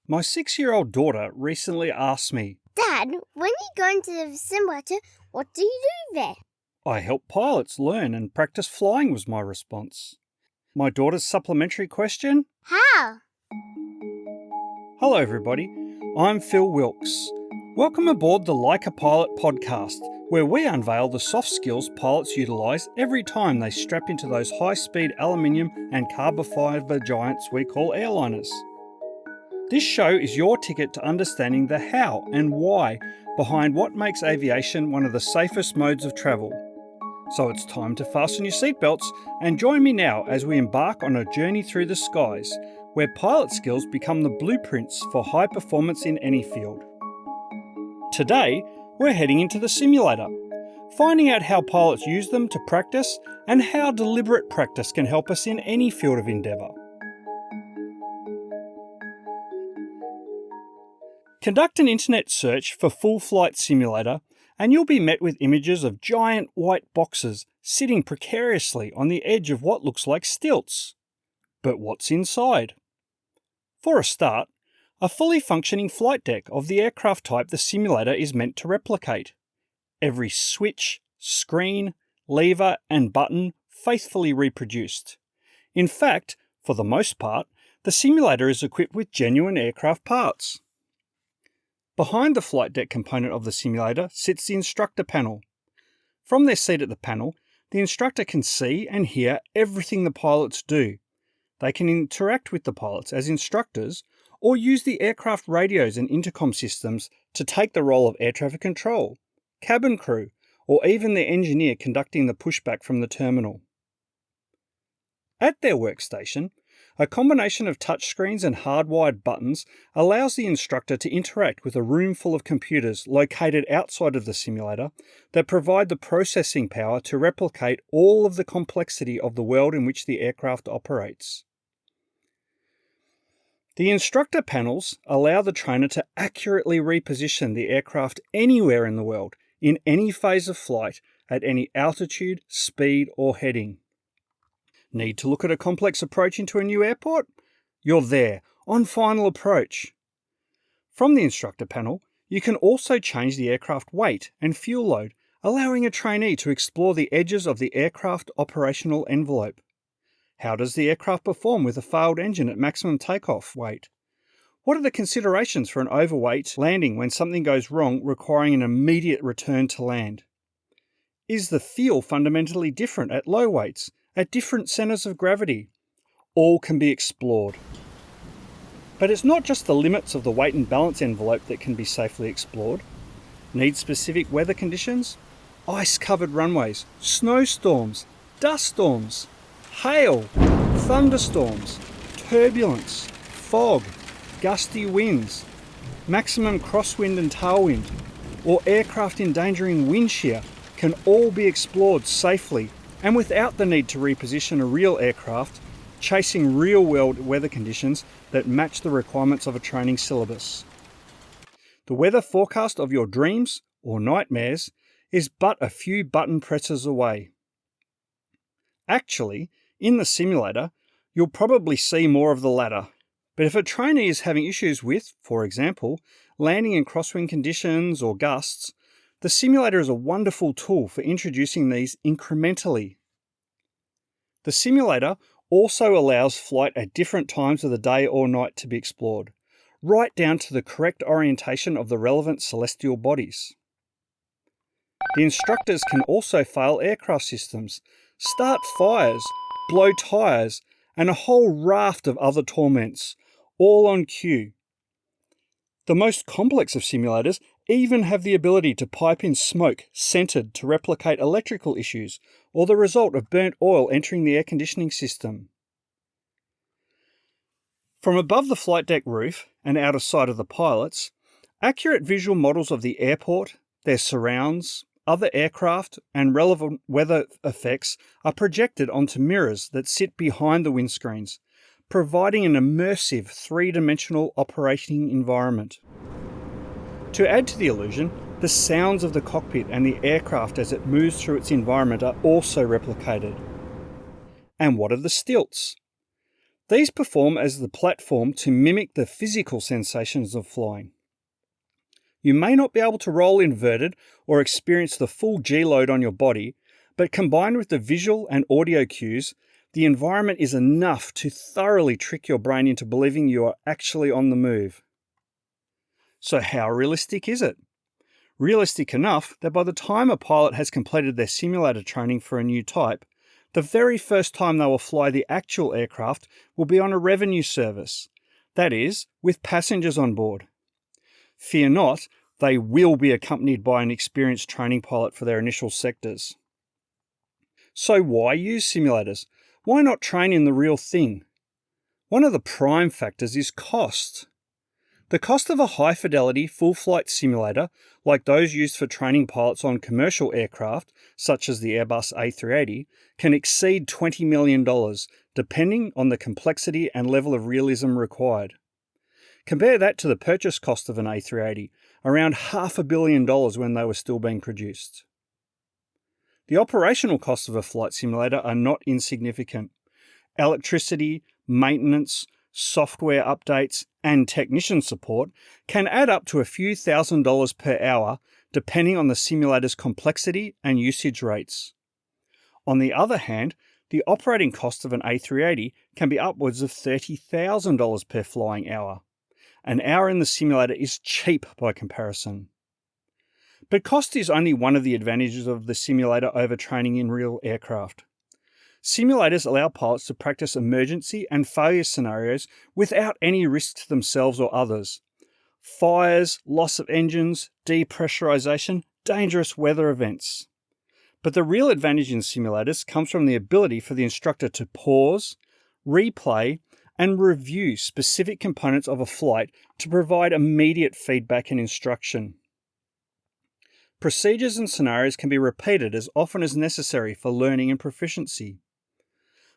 My 6-year-old daughter recently asked me, Dad, when you go into the simulator, what do you do there? I help pilots learn and practice flying was my response. My daughter's supplementary question? How? Hello everybody, I'm Phil Wilkes. Welcome aboard the Like a Pilot podcast, where we unveil the soft skills pilots utilise every time they strap into those high-speed aluminium and carbon fibre giants we call airliners. This show is your ticket to understanding the how and why behind what makes aviation one of the safest modes of travel. So it's time to fasten your seatbelts and join me now as we embark on a journey through the skies, where pilot skills become the blueprints for high performance in any field. Today, we're heading into the simulator, finding out how pilots use them to practice and how deliberate practice can help us in any field of endeavour. Conduct an internet search for Full Flight Simulator and you'll be met with images of giant white boxes sitting precariously on the edge of what looks like stilts. But what's inside? For a start, a fully functioning flight deck of the aircraft type the simulator is meant to replicate. Every switch, screen, lever and button faithfully reproduced. In fact, for the most part, the simulator is equipped with genuine aircraft parts. Behind the flight deck component of the simulator sits the instructor panel. From their seat at the panel, the instructor can see and hear everything the pilots do. They can interact with the pilots as instructors or use the aircraft radios and intercom systems to take the role of air traffic control, cabin crew, or even the engineer conducting the pushback from the terminal. At their workstation, a combination of touchscreens and hardwired buttons allows the instructor to interact with a room full of computers located outside of the simulator that provide the processing power to replicate all of the complexity of the world in which the aircraft operates. The instructor panels allow the trainer to accurately reposition the aircraft anywhere in the world, in any phase of flight, at any altitude, speed or heading. Need to look at a complex approach into a new airport? You're there, on final approach. From the instructor panel, you can also change the aircraft weight and fuel load, allowing a trainee to explore the edges of the aircraft operational envelope. How does the aircraft perform with a failed engine at maximum takeoff weight? What are the considerations for an overweight landing when something goes wrong, requiring an immediate return to land? Is the feel fundamentally different at low weights, at different centres of gravity? All can be explored. But it's not just the limits of the weight and balance envelope that can be safely explored. Need specific weather conditions? Ice-covered runways, snowstorms, dust storms, hail, thunderstorms, turbulence, fog, gusty winds, maximum crosswind and tailwind, or aircraft endangering wind shear can all be explored safely and without the need to reposition a real aircraft, chasing real-world weather conditions that match the requirements of a training syllabus. The weather forecast of your dreams, or nightmares, is but a few button presses away. Actually, in the simulator, you'll probably see more of the latter. But if a trainee is having issues with, for example, landing in crosswind conditions or gusts, the simulator is a wonderful tool for introducing these incrementally. The simulator also allows flight at different times of the day or night to be explored, right down to the correct orientation of the relevant celestial bodies. The instructors can also fail aircraft systems, start fires, blow tyres, and a whole raft of other torments, all on cue. The most complex of simulators even have the ability to pipe in smoke scented to replicate electrical issues or the result of burnt oil entering the air conditioning system. From above the flight deck roof and out of sight of the pilots, accurate visual models of the airport, their surrounds, other aircraft and relevant weather effects are projected onto mirrors that sit behind the windscreens, providing an immersive three-dimensional operating environment. To add to the illusion, the sounds of the cockpit and the aircraft as it moves through its environment are also replicated. And what of the stilts? These perform as the platform to mimic the physical sensations of flying. You may not be able to roll inverted or experience the full G-load on your body, but combined with the visual and audio cues, the environment is enough to thoroughly trick your brain into believing you are actually on the move. So how realistic is it? Realistic enough that by the time a pilot has completed their simulator training for a new type, the very first time they will fly the actual aircraft will be on a revenue service, that is, with passengers on board. Fear not, they will be accompanied by an experienced training pilot for their initial sectors. So why use simulators? Why not train in the real thing? One of the prime factors is cost. The cost of a high-fidelity, full-flight simulator, like those used for training pilots on commercial aircraft, such as the Airbus A380, can exceed $20 million, depending on the complexity and level of realism required. Compare that to the purchase cost of an A380, around $500 million when they were still being produced. The operational costs of a flight simulator are not insignificant. Electricity, maintenance, software updates, and technician support can add up to a few $1,000s per hour, depending on the simulator's complexity and usage rates. On the other hand, the operating cost of an A380 can be upwards of $30,000 per flying hour. An hour in the simulator is cheap by comparison. But cost is only one of the advantages of the simulator over training in real aircraft. Simulators allow pilots to practice emergency and failure scenarios without any risk to themselves or others. Fires, loss of engines, depressurization, dangerous weather events. But the real advantage in simulators comes from the ability for the instructor to pause, replay, and review specific components of a flight to provide immediate feedback and instruction. Procedures and scenarios can be repeated as often as necessary for learning and proficiency.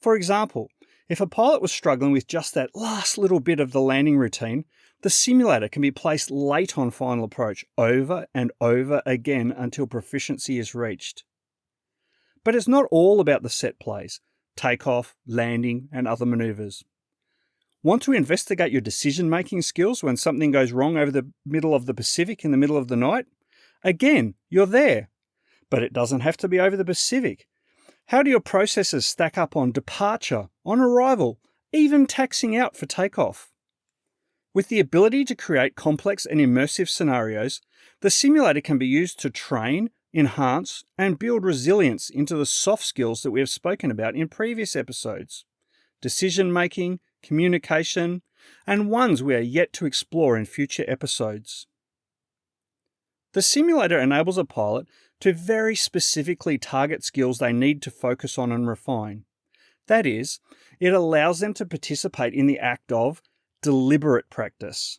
For example, if a pilot was struggling with just that last little bit of the landing routine, the simulator can be placed late on final approach over and over again until proficiency is reached. But it's not all about the set plays, takeoff, landing, and other maneuvers. Want to investigate your decision-making skills when something goes wrong over the middle of the Pacific in the middle of the night? Again, you're there. But it doesn't have to be over the Pacific. How do your processes stack up on departure, on arrival, even taxiing out for takeoff? With the ability to create complex and immersive scenarios, the simulator can be used to train, enhance, and build resilience into the soft skills that we have spoken about in previous episodes. Decision-making, communication, and ones we are yet to explore in future episodes. The simulator enables a pilot to very specifically target skills they need to focus on and refine. That is, it allows them to participate in the act of deliberate practice.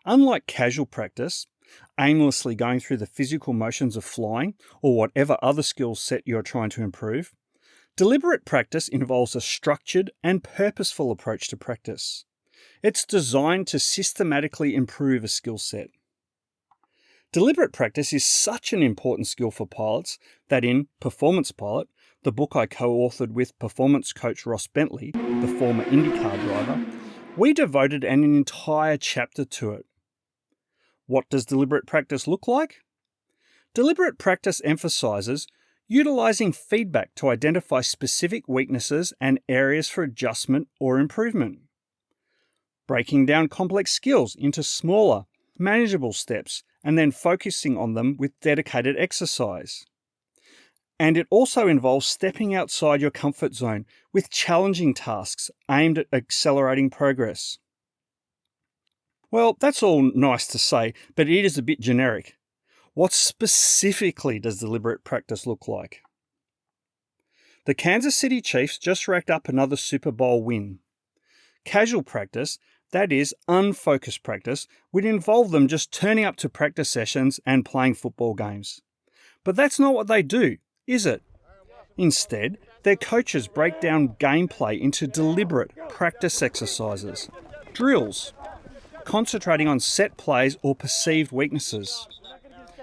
Unlike casual practice, aimlessly going through the physical motions of flying or whatever other skill set you're trying to improve, deliberate practice involves a structured and purposeful approach to practice. It's designed to systematically improve a skill set. Deliberate practice is such an important skill for pilots that in Performance Pilot, the book I co-authored with performance coach Ross Bentley, the former IndyCar driver, we devoted an entire chapter to it. What does deliberate practice look like? Deliberate practice emphasizes utilizing feedback to identify specific weaknesses and areas for adjustment or improvement. Breaking down complex skills into smaller, manageable steps and then focusing on them with dedicated exercise. And it also involves stepping outside your comfort zone with challenging tasks aimed at accelerating progress. Well, that's all nice to say, but it is a bit generic. What specifically does deliberate practice look like? The Kansas City Chiefs just racked up another Super Bowl win. Casual practice, that is, unfocused practice, would involve them just turning up to practice sessions and playing football games. But that's not what they do, is it? Instead, their coaches break down gameplay into deliberate practice exercises, drills, concentrating on set plays or perceived weaknesses.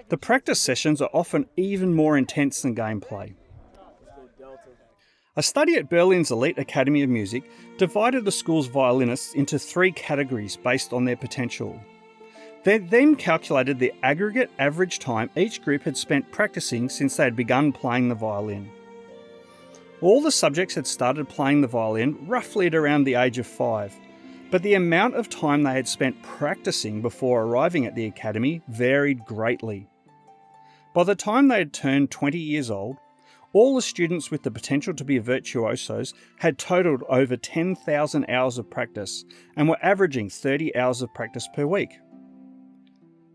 The practice sessions are often even more intense than gameplay. A study at Berlin's Elite Academy of Music divided the school's violinists into 3 categories based on their potential. They then calculated the aggregate average time each group had spent practicing since they had begun playing the violin. All the subjects had started playing the violin roughly at around the age of 5, but the amount of time they had spent practicing before arriving at the academy varied greatly. By the time they had turned 20 years old, all the students with the potential to be virtuosos had totalled over 10,000 hours of practice and were averaging 30 hours of practice per week.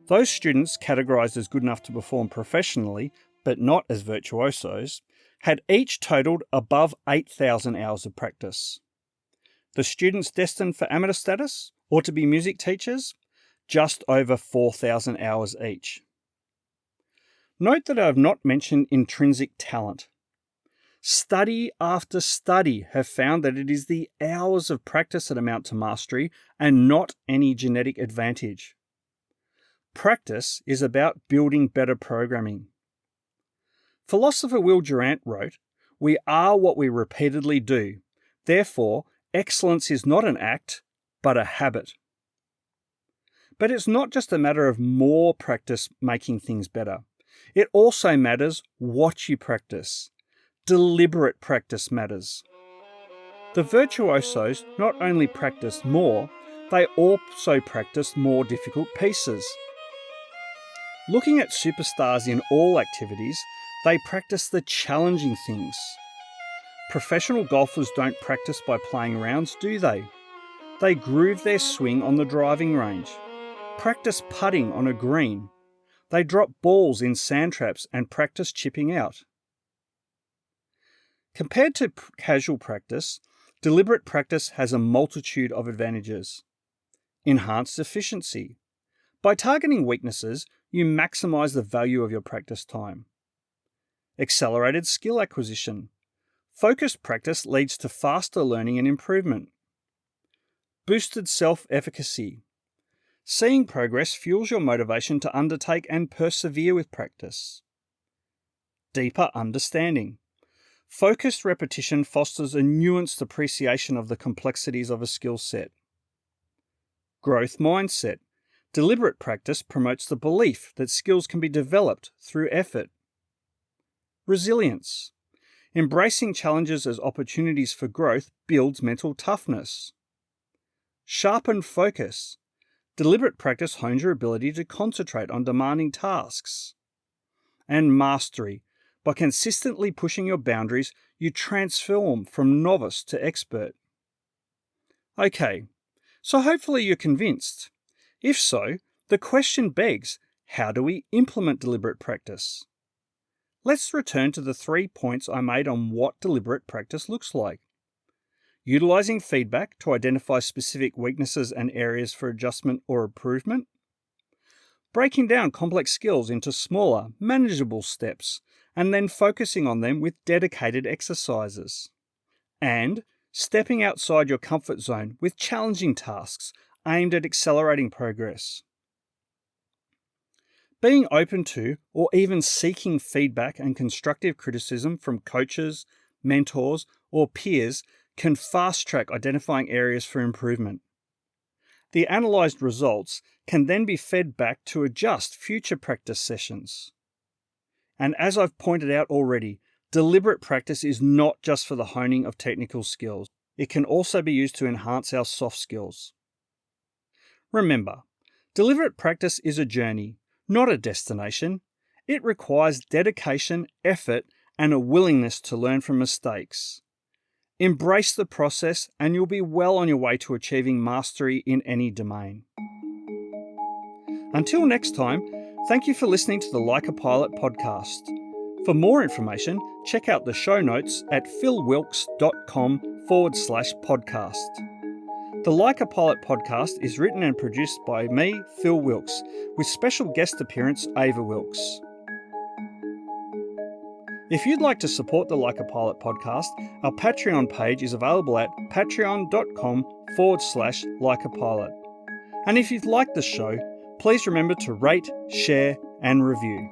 Those students categorised as good enough to perform professionally, but not as virtuosos, had each totalled above 8,000 hours of practice. The students destined for amateur status, or to be music teachers, just over 4,000 hours each. Note that I have not mentioned intrinsic talent. Study after study have found that it is the hours of practice that amount to mastery and not any genetic advantage. Practice is about building better programming. Philosopher Will Durant wrote, "We are what we repeatedly do. Therefore, excellence is not an act, but a habit." But it's not just a matter of more practice making things better. It also matters what you practice. Deliberate practice matters. The virtuosos not only practiced more, they also practiced more difficult pieces. Looking at superstars in all activities, they practice the challenging things. Professional golfers don't practice by playing rounds, do they? They groove their swing on the driving range, practice putting on a green. They drop balls in sand traps and practice chipping out. Compared to casual practice, deliberate practice has a multitude of advantages. Enhanced efficiency. By targeting weaknesses, you maximise the value of your practice time. Accelerated skill acquisition. Focused practice leads to faster learning and improvement. Boosted self-efficacy. Seeing progress fuels your motivation to undertake and persevere with practice. Deeper understanding. Focused repetition fosters a nuanced appreciation of the complexities of a skill set. Growth mindset. Deliberate practice promotes the belief that skills can be developed through effort. Resilience. Embracing challenges as opportunities for growth builds mental toughness. Sharpened focus. Deliberate practice hones your ability to concentrate on demanding tasks. And mastery. By consistently pushing your boundaries, you transform from novice to expert. Okay, so hopefully you're convinced. If so, the question begs, how do we implement deliberate practice? Let's return to the 3 points I made on what deliberate practice looks like. Utilising feedback to identify specific weaknesses and areas for adjustment or improvement. Breaking down complex skills into smaller, manageable steps, and then focusing on them with dedicated exercises. And stepping outside your comfort zone with challenging tasks aimed at accelerating progress. Being open to or even seeking feedback and constructive criticism from coaches, mentors, or peers can fast-track identifying areas for improvement. The analysed results can then be fed back to adjust future practice sessions. And as I've pointed out already, deliberate practice is not just for the honing of technical skills. It can also be used to enhance our soft skills. Remember, deliberate practice is a journey, not a destination. It requires dedication, effort, and a willingness to learn from mistakes. Embrace the process and you'll be well on your way to achieving mastery in any domain. Until next time, thank you for listening to the Like a Pilot podcast. For more information, check out the show notes at philwilkes.com/podcast. The Like a Pilot podcast is written and produced by me, Phil Wilkes, with special guest appearance Ava Wilkes. If you'd like to support the Like a Pilot podcast, our Patreon page is available at patreon.com/likeapilot. And if you've liked the show, please remember to rate, share, and review.